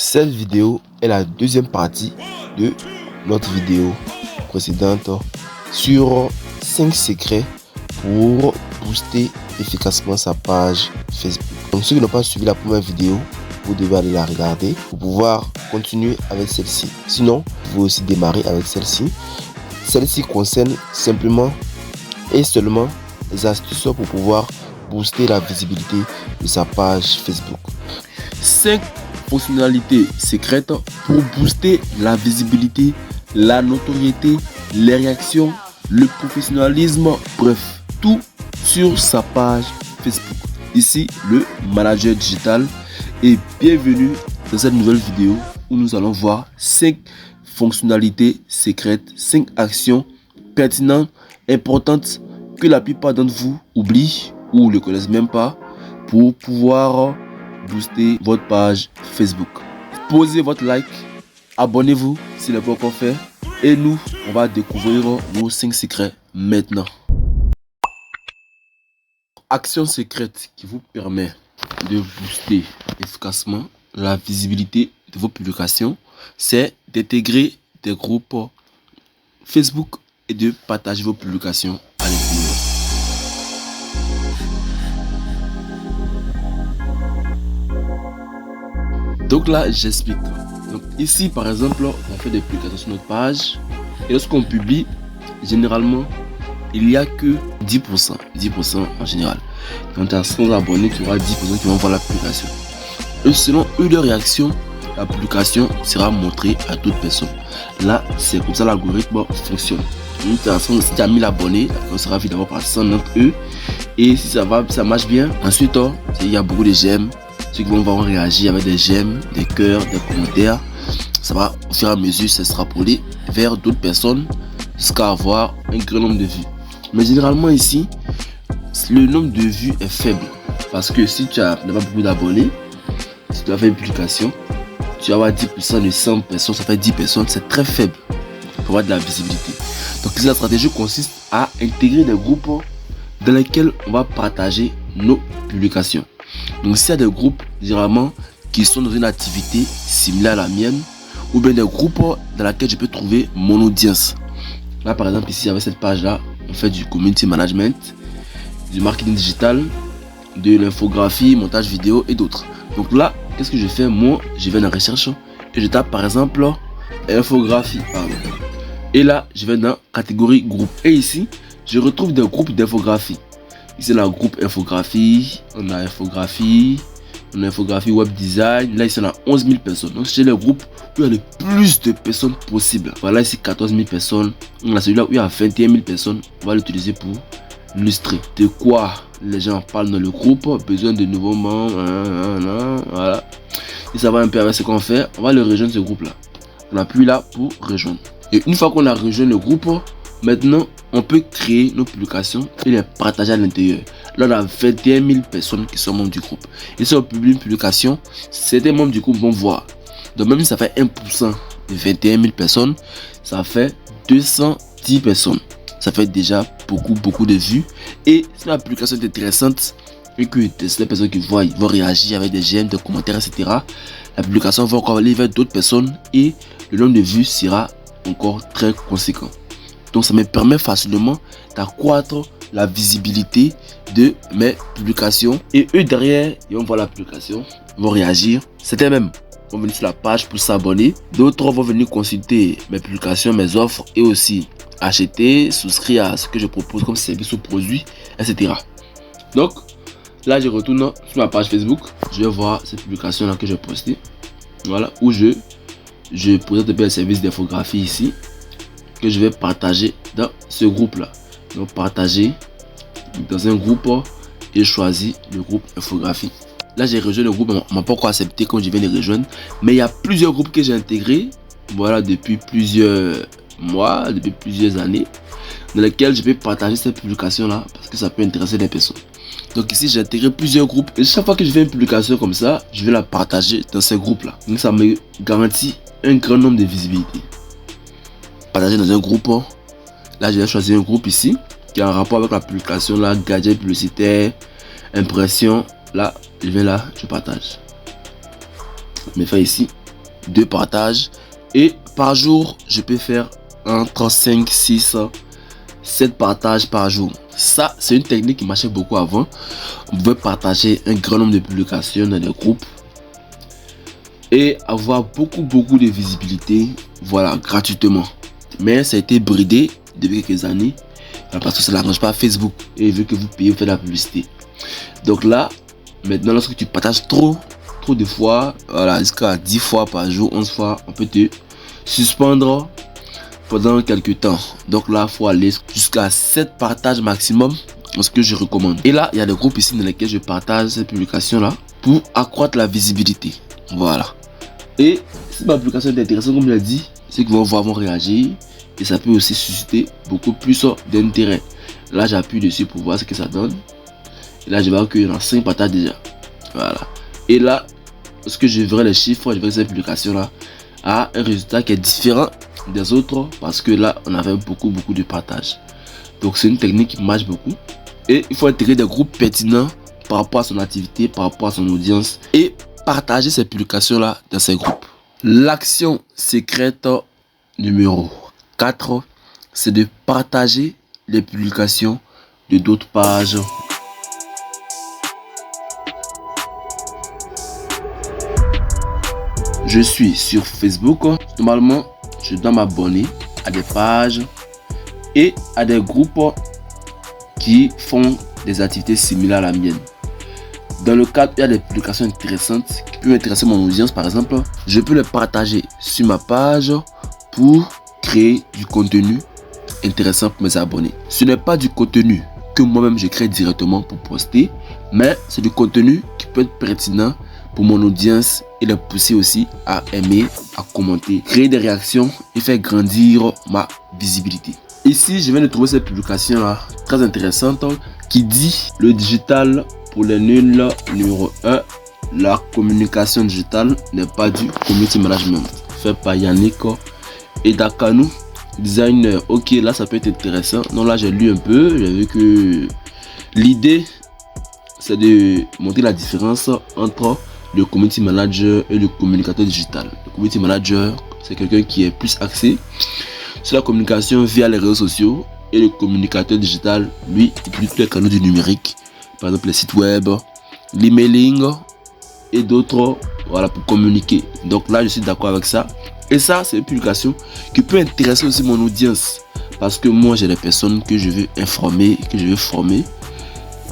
Cette vidéo est la deuxième partie de notre vidéo précédente sur 5 secrets pour booster efficacement sa page Facebook. Donc ceux qui n'ont pas suivi la première vidéo, vous devez aller la regarder pour pouvoir continuer avec celle-ci. Sinon, vous pouvez aussi démarrer avec celle-ci. Celle-ci concerne simplement et seulement les astuces pour pouvoir booster la visibilité de sa page Facebook. 5 fonctionnalités secrètes pour booster la visibilité, la notoriété, les réactions, le professionnalisme, bref, tout sur sa page Facebook. Ici, le manager digital, et bienvenue dans cette nouvelle vidéo où nous allons voir 5 fonctionnalités secrètes, 5 actions pertinentes, importantes que la plupart d'entre vous oublient ou ne connaissent même pas pour pouvoir booster votre page Facebook. Posez votre like, abonnez-vous si ce n'est pas encore fait, et nous, on va découvrir nos 5 secrets maintenant. Action secrète qui vous permet de booster efficacement la visibilité de vos publications, c'est d'intégrer des groupes Facebook et de partager vos publications à l'intérieur. Donc là, j'explique. Donc ici, par exemple, on fait des publications sur notre page et lorsqu'on publie, généralement, il n'y a que 10% en général. Quand tu as 100 abonnés, tu auras 10% qui vont voir la publication. Et selon eux de réaction, la publication sera montrée à d'autres personnes. Là, c'est comme ça l'algorithme fonctionne. Si tu as 1000 abonnés, on sera vu d'abord par 100 d'entre eux. Et si ça marche bien, ensuite, il y a beaucoup de j'aime. Ceux qui vont réagir avec des j'aime, des cœurs, des commentaires. Ça va au fur et à mesure s'extrapoler vers d'autres personnes jusqu'à avoir un grand nombre de vues. Mais généralement ici, le nombre de vues est faible. Parce que si tu n'as pas beaucoup d'abonnés, si tu as fait une publication, tu vas avoir 10% de 100 personnes, ça fait 10 personnes, c'est très faible pour avoir de la visibilité. Donc ici, la stratégie consiste à intégrer des groupes dans lesquels on va partager nos publications. Donc s'il y a des groupes généralement qui sont dans une activité similaire à la mienne, ou bien des groupes dans lesquels je peux trouver mon audience. Là par exemple ici avec cette page là, on fait du community management, du marketing digital, de l'infographie, montage vidéo et d'autres. Donc là, qu'est-ce que je fais? Moi, je vais dans recherche et je tape par exemple infographie. Et là, je vais dans catégorie groupe. Et ici, je retrouve des groupes d'infographie. Ici, la groupe infographie, on a infographie web design. Là, ici, on a 11 000 personnes. Donc, c'est le groupe où il y a le plus de personnes possible. Voilà, ici, 14 000 personnes. On a celui-là où il y a 21 000 personnes. On va l'utiliser pour illustrer de quoi les gens parlent dans le groupe. Besoin de nouveaux membres. Voilà. Et ça va un peu avec ce qu'on fait. On va le rejoindre ce groupe-là. On appuie là pour rejoindre. Et une fois qu'on a rejoint le groupe, maintenant, on peut créer nos publications et les partager à l'intérieur. Là, on a 21 000 personnes qui sont membres du groupe. Et si on publie une publication, certains membres du groupe vont voir. Donc, même si ça fait 1% de 21 000 personnes, ça fait 210 personnes. Ça fait déjà beaucoup de vues. Et si la publication est intéressante et que les personnes qui voient, ils vont réagir avec des j'aime, des commentaires, etc., la publication va encore aller vers d'autres personnes et le nombre de vues sera encore très conséquent. Donc ça me permet facilement d'accroître la visibilité de mes publications. Et eux derrière, ils vont voir la publication, ils vont réagir. Certains même vont venir sur la page pour s'abonner. D'autres vont venir consulter mes publications, mes offres et aussi acheter, souscrire à ce que je propose comme service ou produit, etc. Donc là, je retourne sur ma page Facebook. Je vais voir cette publication là que j'ai postée. Voilà, où je présente un service d'infographie ici, que je vais partager dans ce groupe là. Donc partager dans un groupe et choisir le groupe infographie. Là j'ai rejoint le groupe, on m'a pas encore accepté quand je viens de rejoindre, mais il y a plusieurs groupes que j'ai intégrés, voilà, depuis plusieurs mois, depuis plusieurs années, dans lesquels je vais partager cette publication là parce que ça peut intéresser des personnes. Donc ici j'ai intégré plusieurs groupes et chaque fois que je fais une publication comme ça, je vais la partager dans ces groupes là. Donc ça me garantit un grand nombre de visibilité. Partager dans un groupe, là je vais choisir un groupe ici qui a un rapport avec la publication là, gadget publicitaire, impression. Là je vais là, je partage. Je me fais ici 2 partages. Et par jour, je peux faire entre 5, 6, 7 partages par jour. Ça, c'est une technique qui marchait beaucoup avant. On pouvait partager un grand nombre de publications dans des groupes et avoir beaucoup de visibilité, voilà, gratuitement. Mais ça a été bridé depuis quelques années parce que ça n'arrange pas Facebook et vu que vous payez, vous faites la publicité. Donc là, maintenant, lorsque tu partages trop de fois, voilà, jusqu'à 10 fois par jour, 11 fois, on peut te suspendre pendant quelques temps. Donc là, il faut aller jusqu'à 7 partages maximum, ce que je recommande. Et là, il y a des groupes ici dans lesquels je partage ces publications là pour accroître la visibilité. Voilà. Et si ma publication est intéressante, comme je l'ai dit, ceux qui vont voir vont réagir et ça peut aussi susciter beaucoup plus d'intérêt. Là, j'appuie dessus pour voir ce que ça donne. Et là, je vais voir qu'il y en a 5 partages déjà. Voilà. Et là, lorsque je verrai les chiffres, je verrai cette publication là a un résultat qui est différent des autres parce que là, on avait beaucoup de partages. Donc, c'est une technique qui marche beaucoup. Et il faut intégrer des groupes pertinents par rapport à son activité, par rapport à son audience et partager ces publications là dans ces groupes. L'action secrète numéro 4, c'est de partager les publications de d'autres pages. Je suis sur Facebook. Normalement, je dois m'abonner à des pages et à des groupes qui font des activités similaires à la mienne. Dans le cadre, il y a des publications intéressantes qui peuvent intéresser mon audience. Par exemple, je peux les partager sur ma page pour créer du contenu intéressant pour mes abonnés. Ce n'est pas du contenu que moi-même je crée directement pour poster, mais c'est du contenu qui peut être pertinent pour mon audience et les pousser aussi à aimer, à commenter, créer des réactions et faire grandir ma visibilité. Ici, je viens de trouver cette publication là très intéressante qui dit le digital pour les nuls numéro 1. La communication digitale n'est pas du community management. Fait par Yannick Edakanou, designer. Ok, là ça peut être intéressant. Non, là j'ai lu un peu, j'ai vu que l'idée c'est de montrer la différence entre le community manager et le communicateur digital. Le community manager, c'est quelqu'un qui est plus axé sur la communication via les réseaux sociaux et le communicateur digital, lui, utilise tous les canaux du numérique, par exemple les sites web, l'emailing et d'autres, voilà, pour communiquer. Donc là, je suis d'accord avec ça. Et ça, c'est une publication qui peut intéresser aussi mon audience parce que moi, j'ai des personnes que je veux informer, que je veux former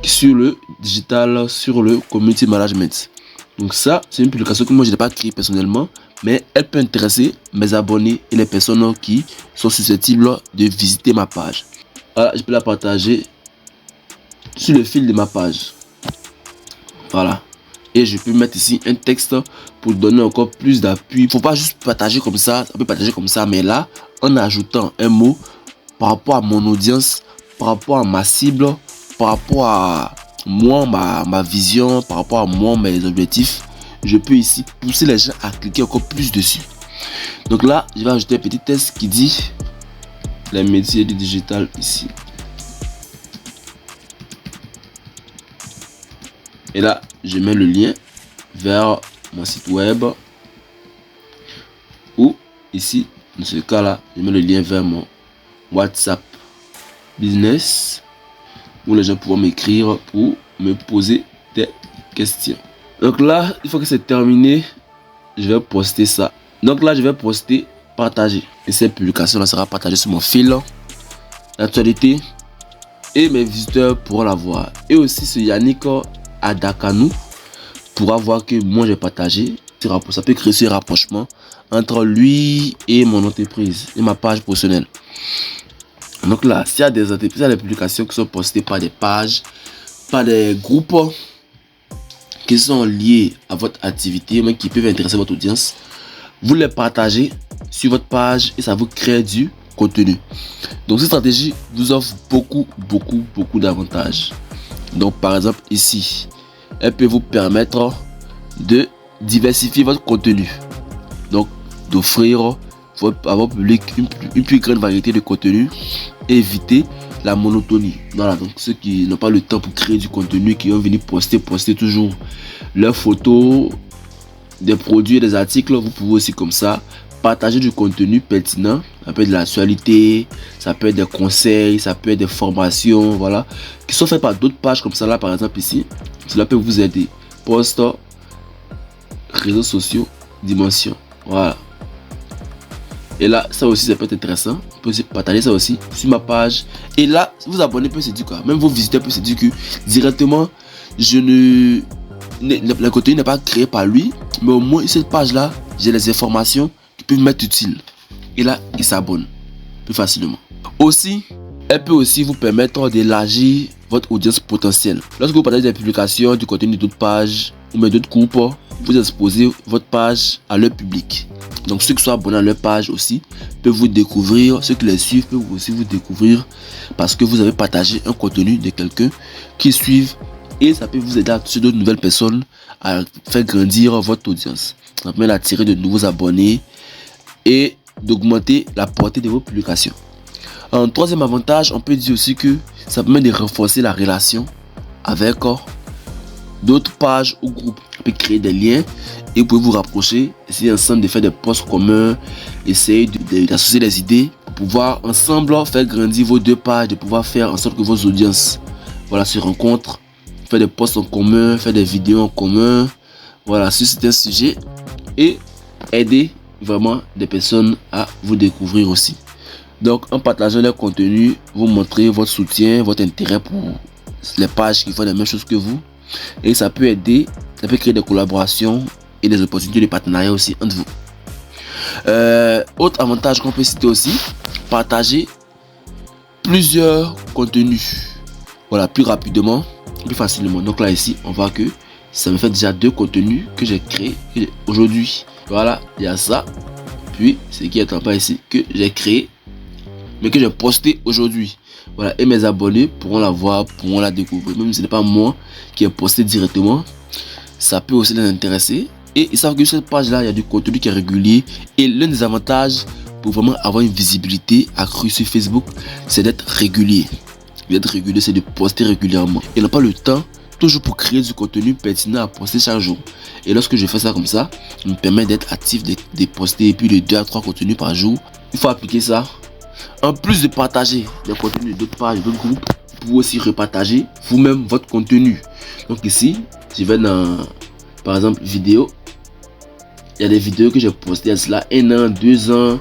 sur le digital, sur le community management. Donc ça, c'est une publication que moi je n'ai pas créée personnellement, mais elle peut intéresser mes abonnés et les personnes qui sont susceptibles de visiter ma page. Voilà, je peux la partager sur le fil de ma page. Voilà. Et je peux mettre ici un texte pour donner encore plus d'appui. Il ne faut pas juste partager comme ça, on peut partager comme ça, mais là, en ajoutant un mot par rapport à mon audience, par rapport à ma cible, par rapport à moi, ma vision, par rapport à moi, mes objectifs, je peux ici pousser les gens à cliquer encore plus dessus. Donc là, je vais ajouter un petit texte qui dit les métiers du digital ici. Et là, je mets le lien vers mon site web. Ou ici, dans ce cas là, je mets le lien vers mon WhatsApp business, où les gens pourront m'écrire pour me poser des questions. Donc là, une fois que c'est terminé, je vais poster ça. Donc là, je vais poster, partager. Et cette publication là sera partagée sur mon fil d'actualité. Et mes visiteurs pourront la voir. Et aussi ce Yannick Edakanou pourra voir que moi j'ai partagé. Ça peut créer ce rapprochement entre lui et mon entreprise et ma page professionnelle. Donc là, s'il y a des entreprises, il y a des publications qui sont postées par des pages, par des groupes qui sont liés à votre activité, mais qui peuvent intéresser votre audience, vous les partagez sur votre page et ça vous crée du contenu. Donc cette stratégie vous offre beaucoup d'avantages. Donc par exemple ici, elle peut vous permettre de diversifier votre contenu. Donc d'offrir à votre public une plus grande variété de contenu et éviter la monotonie. Voilà, donc ceux qui n'ont pas le temps pour créer du contenu, qui vont venir poster toujours leurs photos des produits et des articles, vous pouvez aussi comme ça partager du contenu pertinent. Ça peut être de l'actualité, ça peut être des conseils, ça peut être des formations, voilà, qui sont faits par d'autres pages comme ça là, par exemple ici. Cela peut vous aider. Post, réseaux sociaux, dimension, voilà. Et là, ça aussi, ça peut être intéressant. Vous pouvez aussi partager ça aussi sur ma page. Et là, vous abonnez peut se dire quoi. Même vos visiteurs peuvent se dire que directement, le contenu n'est pas créé par lui. Mais au moins, cette page-là, j'ai les informations qui peuvent m'être utiles. Et là, ils s'abonnent plus facilement. Aussi, elle peut aussi vous permettre d'élargir votre audience potentielle. Lorsque vous partagez des publications, du contenu d'autres pages ou même d'autres groupes, vous exposez votre page à leur public. Donc ceux qui sont abonnés à leur page aussi peuvent vous découvrir, ceux qui les suivent peuvent aussi vous découvrir parce que vous avez partagé un contenu de quelqu'un qui suivent et ça peut vous aider à toucher d'autres nouvelles personnes, à faire grandir votre audience. Ça permet d'attirer de nouveaux abonnés et d'augmenter la portée de vos publications. Un troisième avantage, on peut dire aussi que ça permet de renforcer la relation avec d'autres pages ou groupes. On peut créer des liens et vous pouvez vous rapprocher, essayer ensemble de faire des posts communs, essayer d'associer des idées pour pouvoir ensemble faire grandir vos deux pages, de pouvoir faire en sorte que vos audiences se rencontrent, faire des posts en commun, faire des vidéos en commun, voilà, sur certains sujets et aider vraiment des personnes à vous découvrir aussi. Donc en partageant leur contenu, vous montrez votre soutien, votre intérêt pour les pages qui font les mêmes choses que vous. Et ça peut aider, ça peut créer des collaborations et des opportunités de partenariat aussi entre vous. Autre avantage qu'on peut citer aussi, partager plusieurs contenus. Voilà, plus rapidement, plus facilement. Donc là ici, on voit que ça me fait déjà 2 contenus que j'ai créés aujourd'hui. Voilà, il y a ça. Puis, ce qui est en bas ici, que j'ai créé, mais que j'ai posté aujourd'hui. Voilà, et mes abonnés pourront la voir, pourront la découvrir. Même si ce n'est pas moi qui ai posté directement, ça peut aussi les intéresser. Et ils savent que sur cette page là, il y a du contenu qui est régulier. Et l'un des avantages pour vraiment avoir une visibilité accrue sur Facebook, c'est d'être régulier. D'être régulier, c'est de poster régulièrement. Et n'a pas le temps toujours pour créer du contenu pertinent à poster chaque jour. Et lorsque je fais ça comme ça, ça me permet d'être actif, de poster plus de 2 à 3 contenus par jour. Il faut appliquer ça. En plus de partager des contenus d'autres pages, d'autres groupes, vous pouvez aussi repartager vous-même votre contenu. Donc ici, je vais dans, par exemple, vidéo. Il y a des vidéos que j'ai postées à cela 1 an, 2 ans,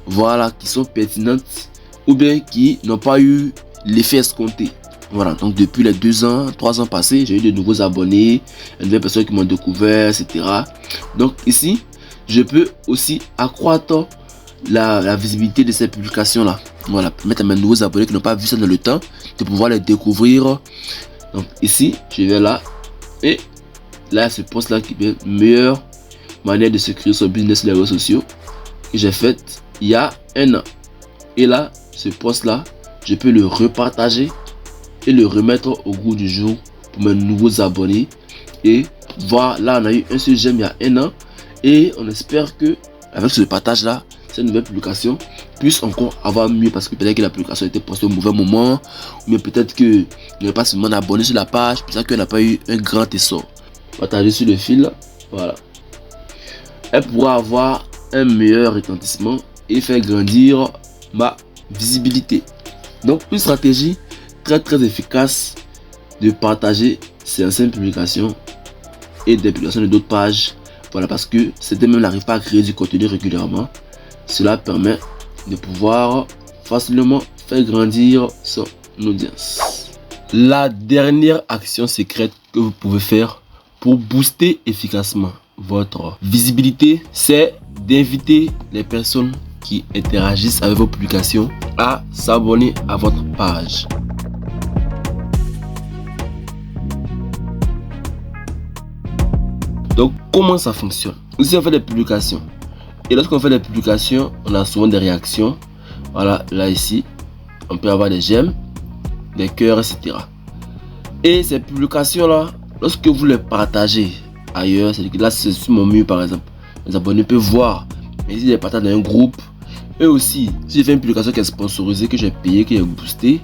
voilà, qui sont pertinentes ou bien qui n'ont pas eu l'effet escompté. Voilà, donc depuis les 2 ans, 3 ans passés, j'ai eu de nouveaux abonnés, de nouvelles personnes qui m'ont découvert, etc. Donc ici, je peux aussi accroître la visibilité de ces publications là. Voilà, permettre à mes nouveaux abonnés qui n'ont pas vu ça dans le temps de pouvoir les découvrir. Donc ici, je vais là et là, ce post là qui est une meilleure manière de se créer son business sur les réseaux sociaux que j'ai fait il y a 1 an. Et là, ce post là, je peux le repartager et le remettre au goût du jour pour mes nouveaux abonnés. Et voilà, là on a eu un seul j'aime il y a 1 an et on espère que avec ce partage là, cette nouvelle publication puisse encore avoir mieux, parce que peut-être que la publication a été postée au mauvais moment, mais peut-être que il n'y a pas seulement d'abonnés sur la page, peut-être qu'elle n'a pas eu un grand essor. Partager sur le fil, voilà. Elle pourra avoir un meilleur retentissement et faire grandir ma visibilité. Donc une stratégie très efficace de partager ces anciennes publications et des publications de d'autres pages. Voilà, parce que certains même n'arrivent pas à créer du contenu régulièrement. Cela permet de pouvoir facilement faire grandir son audience. La dernière action secrète que vous pouvez faire pour booster efficacement votre visibilité, c'est d'inviter les personnes qui interagissent avec vos publications à s'abonner à votre page. Donc comment ça fonctionne? Ici on fait des publications. Et lorsqu'on fait des publications, on a souvent des réactions. Voilà, là ici, on peut avoir des j'aime, des cœurs, etc. Et ces publications-là, lorsque vous les partagez ailleurs, c'est-à-dire que là c'est sur mon mur par exemple, les abonnés peuvent voir. Mais si je les partage dans un groupe, eux aussi, si j'ai fait une publication qui est sponsorisée, que j'ai payé, qui est boostée,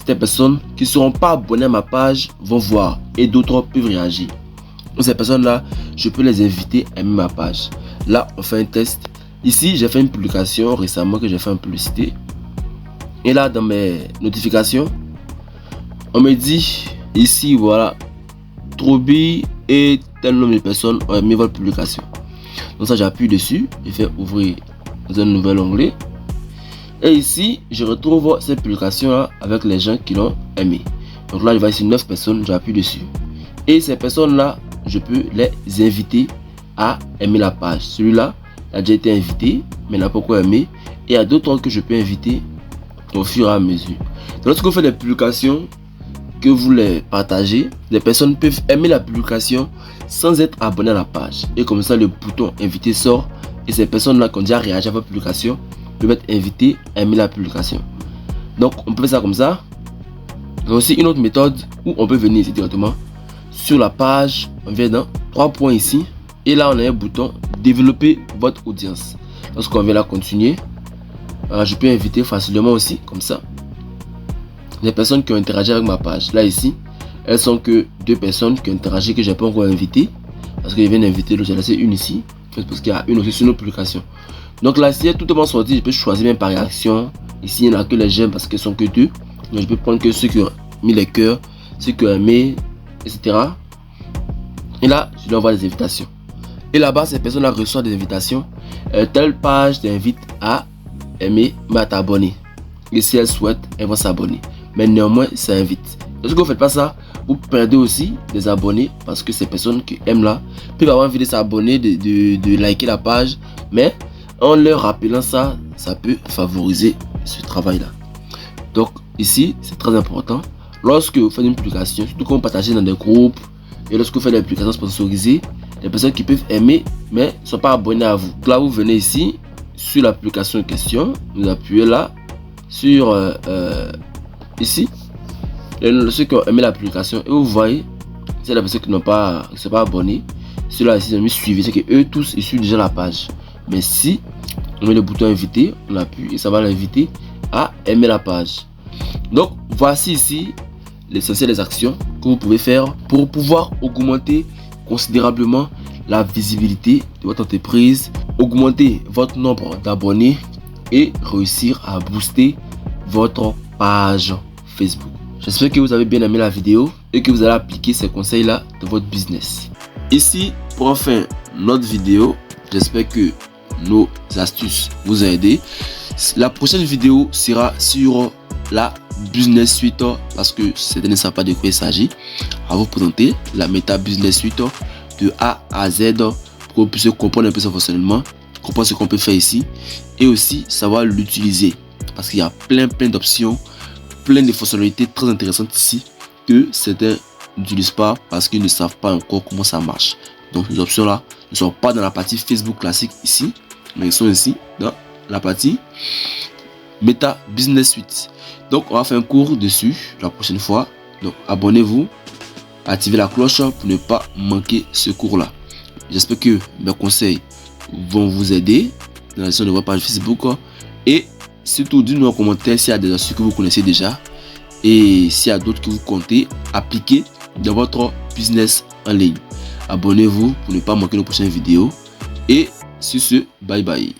ces personnes qui ne seront pas abonnées à ma page vont voir et d'autres peuvent réagir. Donc ces personnes-là, je peux les inviter à aimer ma page. Là, on fait un test. Ici, j'ai fait une publication récemment que j'ai fait en publicité. Et là, dans mes notifications, on me dit ici, voilà, Trobi et tel nombre de personnes ont aimé votre publication. Donc ça, j'appuie dessus. Je fais ouvrir dans un nouvel onglet. Et ici, je retrouve cette publication-là avec les gens qui l'ont aimé. Donc là, je vois ici 9 personnes, j'appuie dessus. Et ces personnes-là, je peux les inviter à aimer la page. Celui-là a déjà été invité, mais n'a pas encore aimé. Et il y a d'autres que je peux inviter au fur et à mesure. Donc, lorsque vous faites des publications, que vous les partagez, les personnes peuvent aimer la publication sans être abonnées à la page. Et comme ça, le bouton inviter sort. Et ces personnes-là qui ont déjà réagi à votre publication peuvent être invitées à aimer la publication. Donc, on peut faire ça comme ça. Il y a aussi une autre méthode où on peut venir ici directement sur la page. On vient dans 3 points ici. Et là, on a un bouton développer votre audience. Lorsqu'on vient là continuer, je peux inviter facilement aussi, comme ça, les personnes qui ont interagi avec ma page. Là, ici, elles sont que 2 personnes qui ont interagi que je n'ai pas encore invité. Parce que je viens d'inviter, j'ai laissé une ici. Parce qu'il y a une aussi sur nos publications. Donc là, si tout est bon sorti, je peux choisir même par réaction. Ici, il n'y en a que les j'aime parce qu'elles sont que 2. Donc, je peux prendre que ceux qui ont mis les cœurs, ceux qui ont aimé, etc. Et là, je leur envoie des invitations. Et là-bas, ces personnes-là reçoivent des invitations. Telle page t'invite à aimer, mais à t'abonner. Et si elles souhaitent, elles vont s'abonner. Mais néanmoins, ça invite. Lorsque vous ne faites pas ça, vous perdez aussi des abonnés parce que ces personnes qui aiment là peuvent avoir envie de s'abonner, de liker la page. Mais en leur rappelant ça, ça peut favoriser ce travail-là. Donc ici, c'est très important. Lorsque vous faites une publication, surtout quand vous partagez dans des groupes et lorsque vous faites des publications sponsorisées, les personnes qui peuvent aimer mais ne sont pas abonnées à vous. Donc là, vous venez ici sur la publication en question, vous appuyez là sur ici. Et ceux qui ont aimé la publication et vous voyez, c'est la personne qui ne sont pas abonnés. Ceux-là ici ont mis suivi, c'est que eux tous ils suivent déjà la page. Mais si on met le bouton inviter, on appuie et ça va l'inviter à aimer la page. Donc voici ici l'essentiel des actions que vous pouvez faire pour pouvoir augmenter considérablement la visibilité de votre entreprise, augmenter votre nombre d'abonnés et réussir à booster votre page Facebook. J'espère que vous avez bien aimé la vidéo et que vous allez appliquer ces conseils là dans votre business. Ici pour enfin notre vidéo, j'espère que nos astuces vous ont aidé. La prochaine vidéo sera sur la Business Suite parce que certains ne savent pas de quoi il s'agit. À vous présenter la Meta Business Suite de A à Z pour que vous puissiez comprendre un peu son fonctionnement, comprendre ce qu'on peut faire ici et aussi savoir l'utiliser parce qu'il y a plein d'options, plein de fonctionnalités très intéressantes ici que certains n'utilisent pas parce qu'ils ne savent pas encore comment ça marche. Donc les options là ne sont pas dans la partie Facebook classique ici, mais ils sont ici dans la partie Meta Business Suite. Donc on va faire un cours dessus la prochaine fois. Donc abonnez-vous, activez la cloche pour ne pas manquer ce cours là. J'espère que mes conseils vont vous aider dans la gestion de votre page Facebook et surtout dites-nous en commentaire s'il y a des astuces que vous connaissez déjà et s'il y a d'autres que vous comptez appliquer dans votre business en ligne. Abonnez-vous pour ne pas manquer nos prochaines vidéos et sur ce, bye bye.